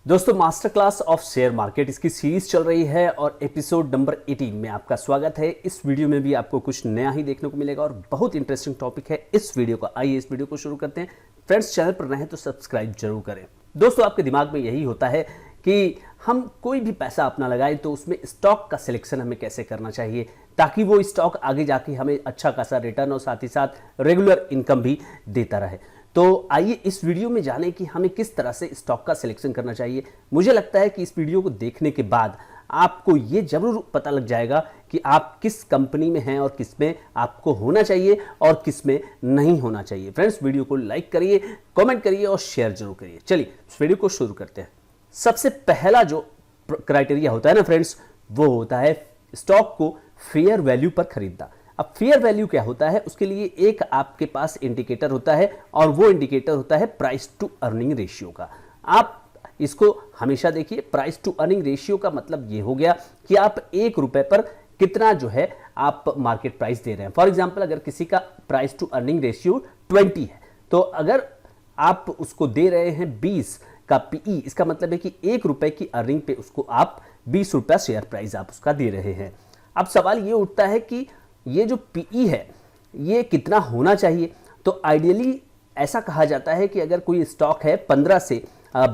दोस्तों, master class of share market इसकी series चल रही है और एपिसोड नंबर 18 में आपका स्वागत है। इस वीडियो में भी आपको कुछ नया ही देखने को मिलेगा और बहुत इंटरेस्टिंग टॉपिक है इस वीडियो का। आइए इस वीडियो को शुरू करते हैं। फ्रेंड्स, चैनल पर नए हैं तो सब्सक्राइब जरूर करें। दोस्तों, आपके दिमाग में यही होता है कि हम कोई भी पैसा अपना लगाएं तो उसमें स्टॉक का सिलेक्शन हमें कैसे करना चाहिए ताकि वो स्टॉक आगे जाके हमें अच्छा खासा रिटर्न और साथ ही साथ रेगुलर इनकम भी देता रहे। तो आइए इस वीडियो में जाने कि हमें किस तरह से स्टॉक का सिलेक्शन करना चाहिए। मुझे लगता है कि इस वीडियो को देखने के बाद आपको ये जरूर पता लग जाएगा कि आप किस कंपनी में हैं और किस में आपको होना चाहिए और किस में नहीं होना चाहिए। फ्रेंड्स, वीडियो को लाइक करिए, कमेंट करिए और शेयर जरूर करिए। चलिए इस वीडियो को शुरू करते हैं। सबसे पहला जो क्राइटेरिया होता है ना फ्रेंड्स, वो होता है स्टॉक को फेयर वैल्यू पर खरीदना। अब फेयर वैल्यू क्या होता है, उसके लिए एक आपके पास इंडिकेटर होता है और वो इंडिकेटर होता है प्राइस टू अर्निंग रेशियो का। आप इसको हमेशा देखिए। प्राइस टू अर्निंग रेशियो का मतलब ये हो गया कि आप 1 रुपए पर कितना जो है आप मार्केट प्राइस दे रहे हैं। फॉर एग्जांपल, अगर किसी का प्राइस टू अर्निंग रेशियो 20 है तो अगर आप उसको दे रहे हैं 20 का पीई, इसका मतलब है कि 1 रुपए की अर्निंग पे उसको आप 20 रुपया शेयर प्राइस आप उसका दे रहे हैं। अब सवाल ये उठता है कि ये जो पीई है ये कितना होना चाहिए। तो आइडियली ऐसा कहा जाता है कि अगर कोई स्टॉक है 15 से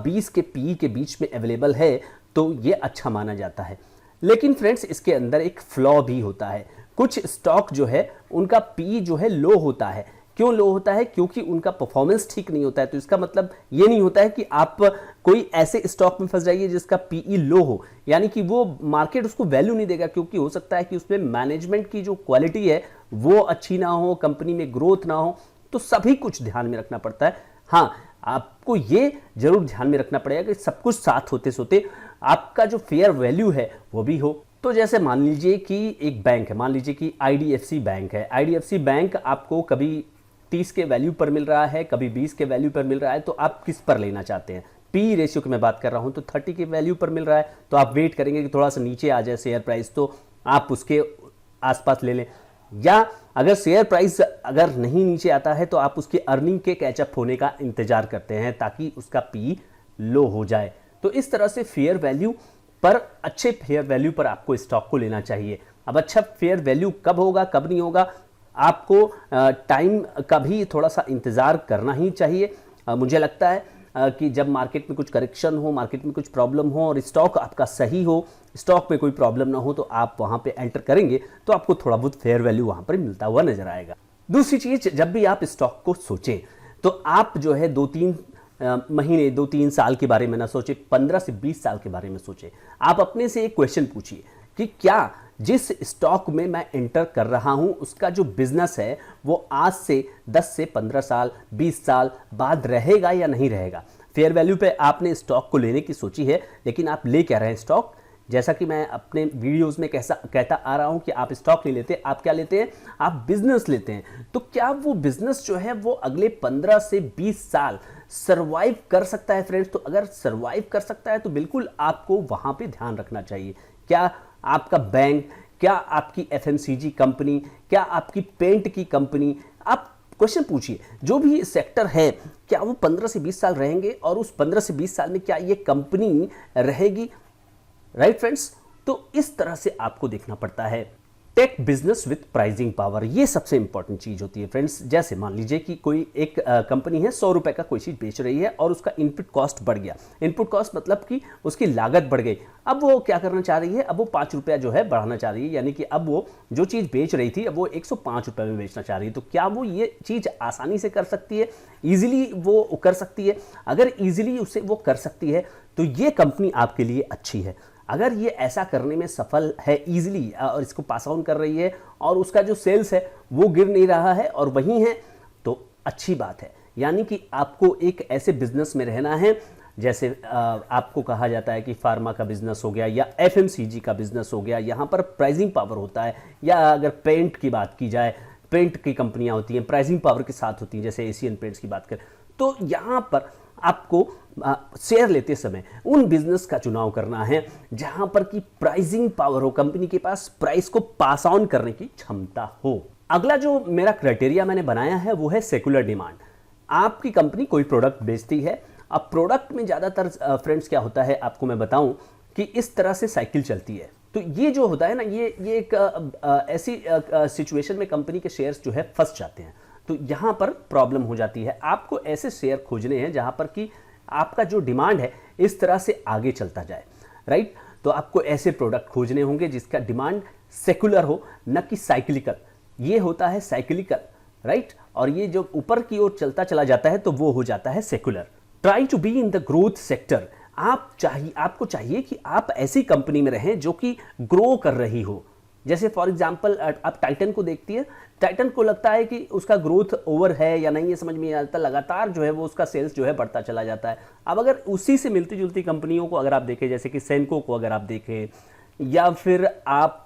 20 के पीई के बीच में अवेलेबल है तो ये अच्छा माना जाता है। लेकिन फ्रेंड्स, इसके अंदर एक फ्लॉ भी होता है। कुछ स्टॉक जो है उनका पीई जो है लो होता है। क्यों लो होता है? क्योंकि उनका परफॉर्मेंस ठीक नहीं होता है। तो इसका मतलब ये नहीं होता है कि आप कोई ऐसे स्टॉक में फंस जाइए जिसका पीई लो हो, यानी कि वो मार्केट उसको वैल्यू नहीं देगा, क्योंकि हो सकता है कि उसमें मैनेजमेंट की जो क्वालिटी है वो अच्छी ना हो, कंपनी में ग्रोथ ना हो। तो सभी कुछ ध्यान में रखना पड़ता है। हाँ, आपको ये जरूर ध्यान में रखना पड़ेगा कि सब कुछ साथ होते सोते आपका जो फेयर वैल्यू है वो भी हो। तो जैसे मान लीजिए कि एक बैंक है, मान लीजिए कि आईडीएफसी बैंक है। आईडीएफसी बैंक आपको कभी 30 के वैल्यू पर मिल रहा है, कभी 20 के वैल्यू पर मिल रहा है, तो आप किस पर लेना चाहते हैं? पी रेशियो की मैं बात कर रहा हूं तो 30 के वैल्यू पर मिल रहा है तो आप वेट करेंगे कि थोड़ा सा नीचे आ जाए शेयर प्राइस, तो आप उसके आसपास ले लें। या अगर शेयर प्राइस अगर नहीं नीचे आता है तो आप उसके अर्निंग के कैचअप होने का इंतजार करते हैं ताकि उसका पी लो हो जाए। तो इस तरह से फेयर वैल्यू पर, अच्छे फेयर वैल्यू पर आपको स्टॉक को लेना चाहिए। अब अच्छा फेयर वैल्यू कब होगा कब नहीं होगा, आपको टाइम का भी थोड़ा सा इंतज़ार करना ही चाहिए। मुझे लगता है कि जब मार्केट में कुछ करेक्शन हो, मार्केट में कुछ प्रॉब्लम हो और स्टॉक आपका सही हो, स्टॉक में कोई प्रॉब्लम ना हो, तो आप वहाँ पे एंटर करेंगे तो आपको थोड़ा बहुत फेयर वैल्यू वहाँ पर मिलता हुआ नजर आएगा। दूसरी चीज़, जब भी आप स्टॉक को सोचें तो आप जो है 2-3 महीने 2-3 साल के बारे में ना सोचें, 15 से 20 साल के बारे में सोचें। आप अपने से एक क्वेश्चन पूछिए कि क्या जिस स्टॉक में मैं एंटर कर रहा हूं उसका जो बिजनेस है वो आज से 10 से 15 साल 20 साल बाद रहेगा या नहीं रहेगा। फेयर वैल्यू पे आपने स्टॉक को लेने की सोची है, लेकिन आप ले क्या रहे हैं स्टॉक? जैसा कि मैं अपने वीडियोस में कहता आ रहा हूं कि आप स्टॉक नहीं लेते, आप क्या लेते हैं? आप बिजनेस लेते हैं। तो क्या वो बिजनेस जो है वो अगले 15 से 20 साल सर्वाइव कर सकता है फ्रेंड्स? तो अगर सर्वाइव कर सकता है तो बिल्कुल आपको वहां पे ध्यान रखना चाहिए। क्या आपका बैंक, क्या आपकी एफएमसीजी कंपनी, क्या आपकी पेंट की कंपनी, आप क्वेश्चन पूछिए। जो भी सेक्टर है क्या वो 15 से 20 साल रहेंगे और उस 15 से 20 साल में क्या ये कंपनी रहेगी? राइट फ्रेंड्स, तो इस तरह से आपको देखना पड़ता है। Take business with pricing power, ये सबसे इंपॉर्टेंट चीज होती है फ्रेंड्स। जैसे मान लीजिए कि कोई एक कंपनी है 100 रुपए का कोई चीज बेच रही है और उसका इनपुट कॉस्ट बढ़ गया। इनपुट कॉस्ट मतलब कि उसकी लागत बढ़ गई। अब वो क्या करना चाह रही है? अब वो 5 रुपया जो है बढ़ाना चाह रही है, यानी कि अब वो जो चीज बेच रही थी अब वो 105 रुपए में बेचना चाह रही है। तो क्या वो ये चीज आसानी से कर सकती है? इजीली वो कर सकती है? अगर इजीली उसे वो कर सकती है तो ये कंपनी आपके लिए अच्छी है। अगर ये ऐसा करने में सफल है इजीली और इसको पास ऑन कर रही है और उसका जो सेल्स है वो गिर नहीं रहा है और वही है, तो अच्छी बात है। यानी कि आपको एक ऐसे बिजनेस में रहना है, जैसे आपको कहा जाता है कि फार्मा का बिजनेस हो गया या एफएमसीजी का बिजनेस हो गया, यहाँ पर प्राइसिंग पावर होता है। या अगर पेंट की बात की जाए, पेंट की कंपनियां होती हैं प्राइसिंग पावर के साथ होती हैं, जैसे एशियन पेंट्स की बात करें, तो यहाँ पर आपको शेयर लेते समय उन बिजनेस का चुनाव करना है जहां पर की प्राइसिंग पावर हो, कंपनी के पास प्राइस को पास ऑन करने की क्षमता हो। अगला जो मेरा क्राइटेरिया मैंने बनाया है वो है सेकुलर डिमांड। आपकी कंपनी कोई प्रोडक्ट बेचती है अब प्रोडक्ट में ज़्यादातर फ्रेंड्स क्या होता है आपको मैं बताऊं कि इस तरह से साइकिल चलती है। तो ये जो होता है ना, ये एक ऐसी सिचुएशन में कंपनी के शेयर्स जो है फंस जाते हैं। तो यहाँ पर प्रॉब्लम हो जाती है। आपको ऐसे शेयर खोजने हैं जहाँ पर कि आपका जो डिमांड है इस तरह से आगे चलता जाए, राइट। तो आपको ऐसे प्रोडक्ट खोजने होंगे जिसका डिमांड सेकुलर हो, न कि साइक्लिकल। ये होता है साइक्लिकल, राइट, और ये जो ऊपर की ओर चलता चला जाता है तो वो हो जाता है secular. Try to be in the growth sector. आपको चाहिए कि आप ऐसी कंपनी में रहें जो कि ग्रो कर रही हो। जैसे फॉर एग्जांपल आप टाइटन को देखती है, टाइटन को लगता है कि उसका ग्रोथ ओवर है या नहीं, ये समझ में नहीं आता, लगातार जो है वो उसका सेल्स जो है बढ़ता चला जाता है। अब अगर उसी से मिलती जुलती कंपनियों को अगर आप देखें, जैसे कि सेनको को अगर आप देखें या फिर आप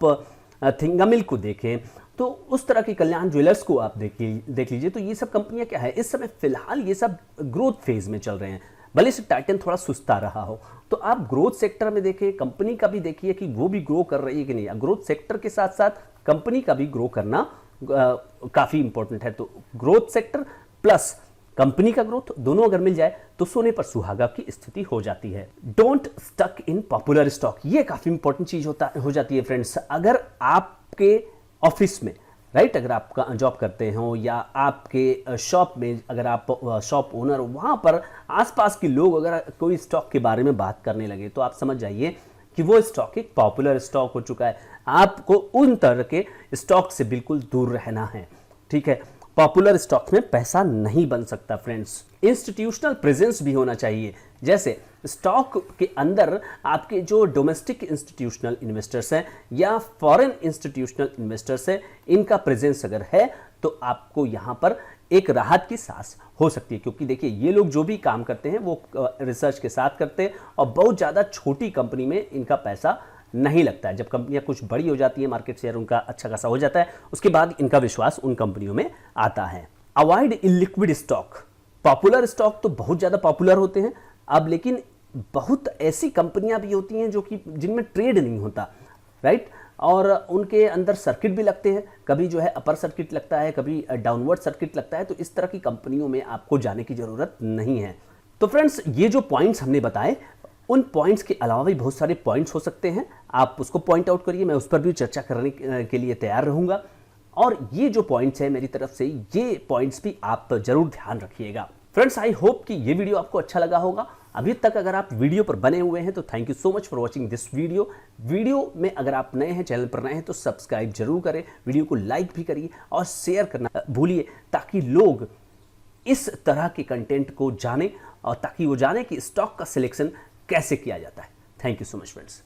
थिंगामिल को देखें, तो उस तरह की कल्याण ज्वेलर्स को आप देख लीजिए। तो ये सब कंपनियां क्या है, इस समय फिलहाल ये सब ग्रोथ फेज में चल रहे हैं। भले से टाइटन थोड़ा सुस्ता रहा हो, तो आप ग्रोथ सेक्टर में देखिए, कंपनी का भी देखिए कि वो भी ग्रो कर रही है कि नहीं। ग्रोथ सेक्टर के साथ साथ कंपनी का भी ग्रो करना काफी इंपॉर्टेंट है। तो ग्रोथ सेक्टर प्लस कंपनी का ग्रोथ दोनों अगर मिल जाए तो सोने पर सुहागा की स्थिति हो जाती है। Don't stuck in popular stock. ये काफी इंपॉर्टेंट चीज हो जाती है फ्रेंड्स। अगर आपके ऑफिस में, राइट, अगर आप जॉब करते हो या आपके शॉप में अगर आप शॉप ओनर हो, वहाँ पर आसपास के लोग अगर कोई स्टॉक के बारे में बात करने लगे तो आप समझ जाइए कि वो स्टॉक एक पॉपुलर स्टॉक हो चुका है। आपको उन तरह के स्टॉक से बिल्कुल दूर रहना है, ठीक है। पॉपुलर स्टॉक में पैसा नहीं बन सकता फ्रेंड्स। इंस्टीट्यूशनल प्रेजेंस भी होना चाहिए। जैसे स्टॉक के अंदर आपके जो डोमेस्टिक इंस्टीट्यूशनल इन्वेस्टर्स हैं या फॉरेन इंस्टीट्यूशनल इन्वेस्टर्स हैं, इनका प्रेजेंस अगर है तो आपको यहां पर एक राहत की सांस हो सकती है। क्योंकि देखिए, ये लोग जो भी काम करते हैं वो रिसर्च के साथ करते हैं और बहुत ज़्यादा छोटी कंपनी में इनका पैसा नहीं लगता है। जब कंपनियां कुछ बड़ी हो जाती है, मार्केट शेयर उनका अच्छा खासा हो जाता है, उसके बाद इनका विश्वास उन कंपनियों में आता है। Avoid illiquid stock. Popular stock तो बहुत ज़्यादा पॉपुलर होते हैं अब, लेकिन बहुत ऐसी कंपनियां भी होती हैं जो कि जिनमें ट्रेड नहीं होता, राइट, और उनके अंदर सर्किट भी लगते हैं। कभी जो है अपर सर्किट लगता है, कभी डाउनवर्ड सर्किट लगता है। तो इस तरह की कंपनियों में आपको जाने की ज़रूरत नहीं है। तो फ्रेंड्स, ये जो पॉइंट्स हमने बताए, उन पॉइंट्स के अलावा भी बहुत सारे पॉइंट्स हो सकते हैं। आप उसको पॉइंट आउट करिए, मैं उस पर भी चर्चा करने के लिए तैयार रहूँगा। और ये जो पॉइंट्स हैं मेरी तरफ से, ये पॉइंट्स भी आप जरूर ध्यान रखिएगा। फ्रेंड्स, आई होप कि ये वीडियो आपको अच्छा लगा होगा। अभी तक अगर आप वीडियो पर बने हुए हैं तो thank you so much for watching this video. Video में अगर आप नए हैं, चैनल पर नए हैं, तो सब्सक्राइब जरूर करें, वीडियो को लाइक भी करिए और शेयर करना भूलिए, ताकि लोग इस तरह के कंटेंट को जाने और ताकि वो जाने कि स्टॉक का सिलेक्शन कैसे किया जाता है। Thank you so much friends.